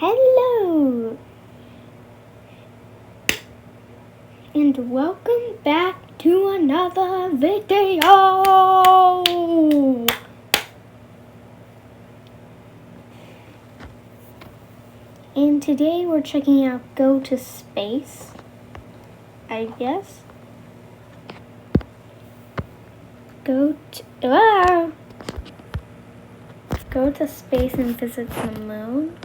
Hello, and welcome back to another video. And today we're checking out Go to Space, I guess. Go to space and visit the moon.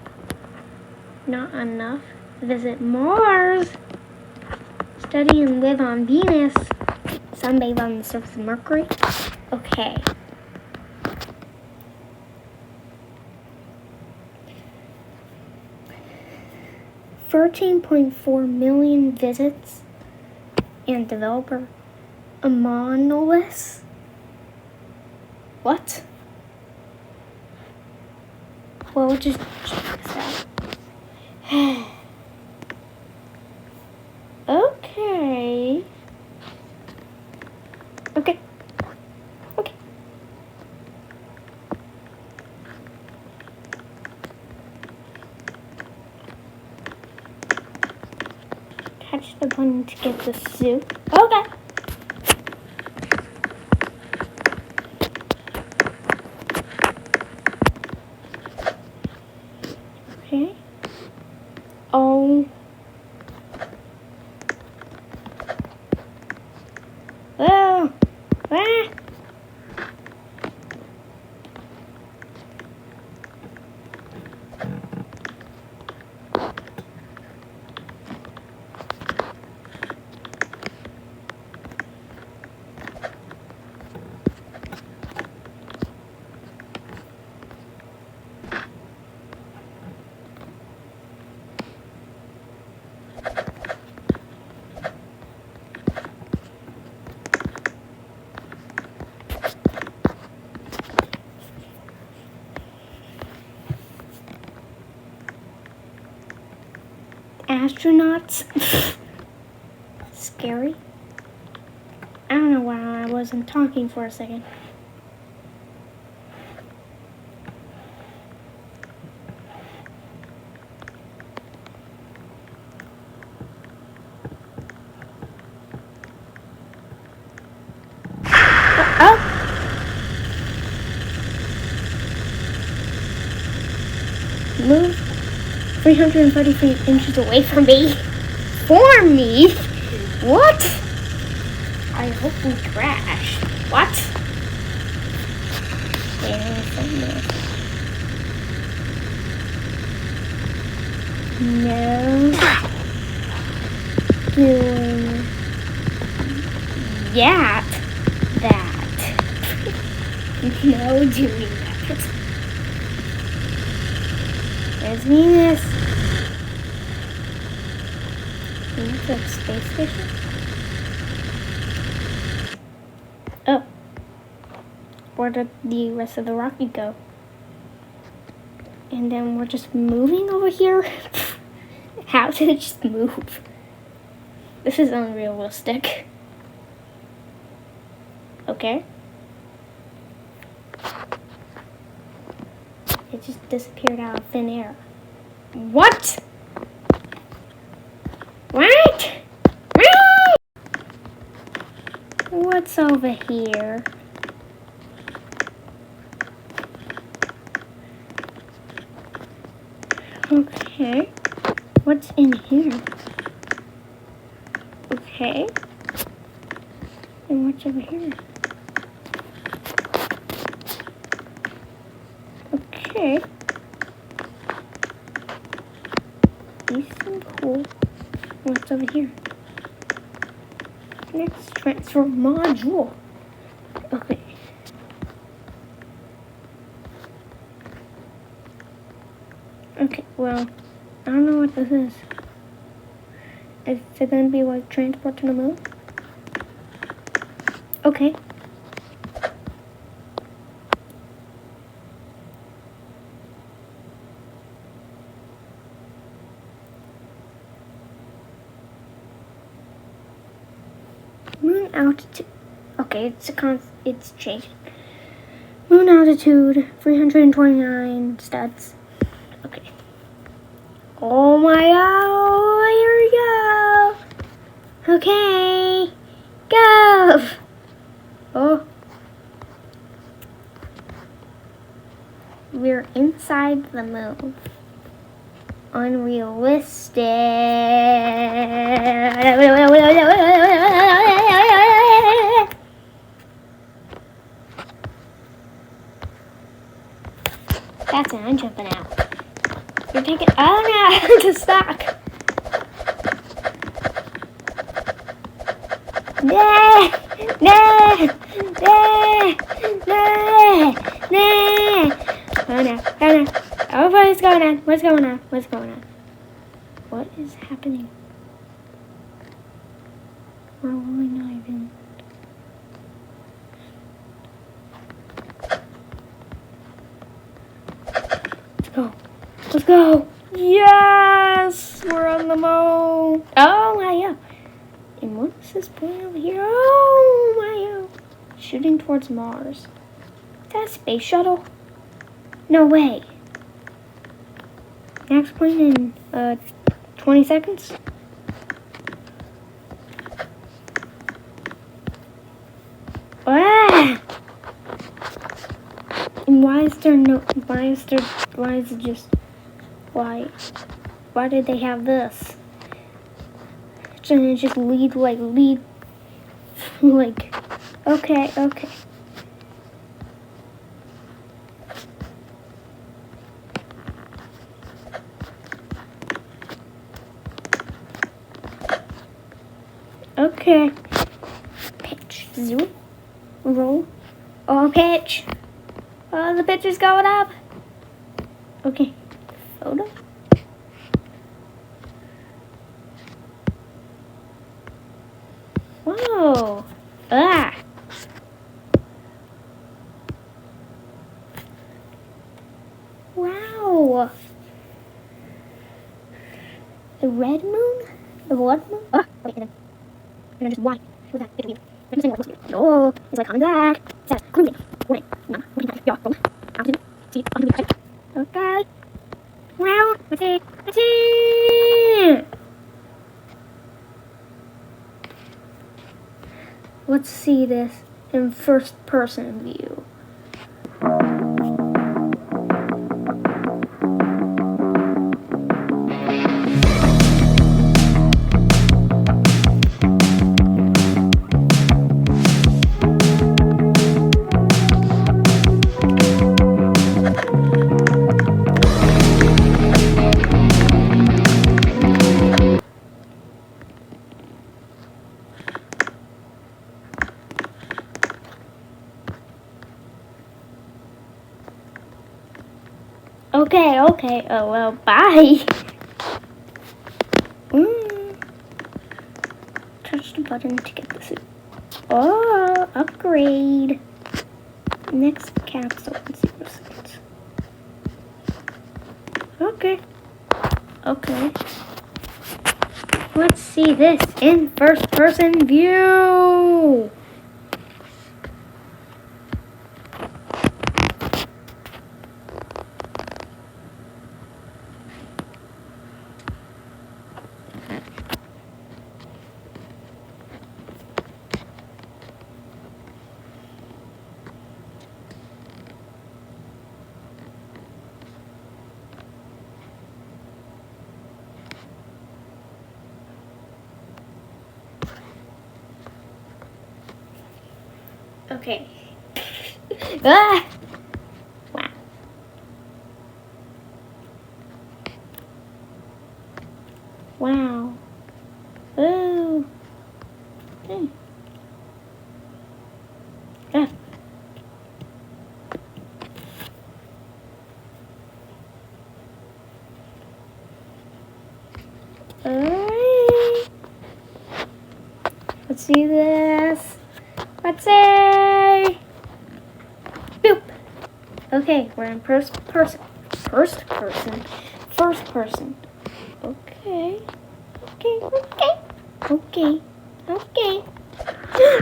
Not enough. Visit Mars. Study and live on Venus. Sunbathe on the surface of Mercury. Okay. $13.4 million visits and developer Anomalous. What? Well, we'll just check this out. Okay. Okay. Touch the button to get the suit. Okay. Okay. Oh. Oh. Ah. Astronauts. Scary. I don't know why I wasn't talking for a second. Oh! Move 333 inches away from me. For me? What? I hope we crash. What? No. Doing that. No doing that. There's Venus. Is that a space station? Oh. Where did the rest of the rocket go? And then we're just moving over here? How did it just move? This is unrealistic. Okay. It just disappeared out of thin air. What? What? What's over here? Okay. What's in here? Okay. And what's over here? Okay. These seem cool. What's over here? Next transfer module. Okay. Okay, well, I don't know what this is. Is it gonna be like transport to the moon? Okay. Moon altitude. Okay, it's changing. Moon altitude 329 studs. Okay. Oh my, oh, here we go. Okay, go. Oh. We're inside the moon. Unrealistic. That's it, I'm jumping out. You're taking, oh no, it's stuck. No, no, no, no, no. Oh no, oh no. Oh, what is going on? What's going on? What's going on? What is happening? Where will I not even? Let's go. Let's go. Yes! We're on the moon. Oh my, yeah. And what is this point over here? Oh my, yeah. Shooting towards Mars. Is that a space shuttle? No way. Next point in 20 seconds. Ah! And why is there no, why is it just, why did they have this? Shouldn't it just lead, like, okay. Okay. Pitch. Zoom. Roll. Oh, pitch. Oh, the pitch is going up. Okay. Photo. Whoa. Ah. Wow. The red moon? The blood moon? Oh, okay, and then just white. What's that? It's weird. I'm saying what it's no, it's like coming back. It says cruising. Warning. No, looking back. Yeah, roll. Altitude. See, altitude. Okay. Wow. Let's see. Let's see. Let's see this in first person view. Okay. Oh, well, bye. Touch the button to get this. Oh, upgrade. Next capsule in 0 seconds. Okay. Let's see this in first person view. Okay. Ah! Wow. Wow. Oh. Ah. Alright. Let's see this. Let's say. Boop. Okay, we're in first person. Okay.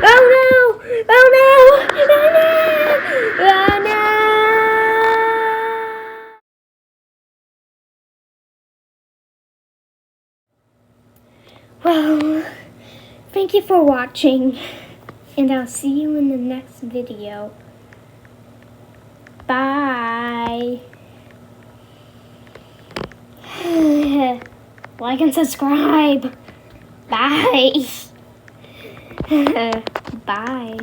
Oh no! Well, thank you for watching, and I'll see you in the next video. Bye. Like and subscribe. Bye. Bye.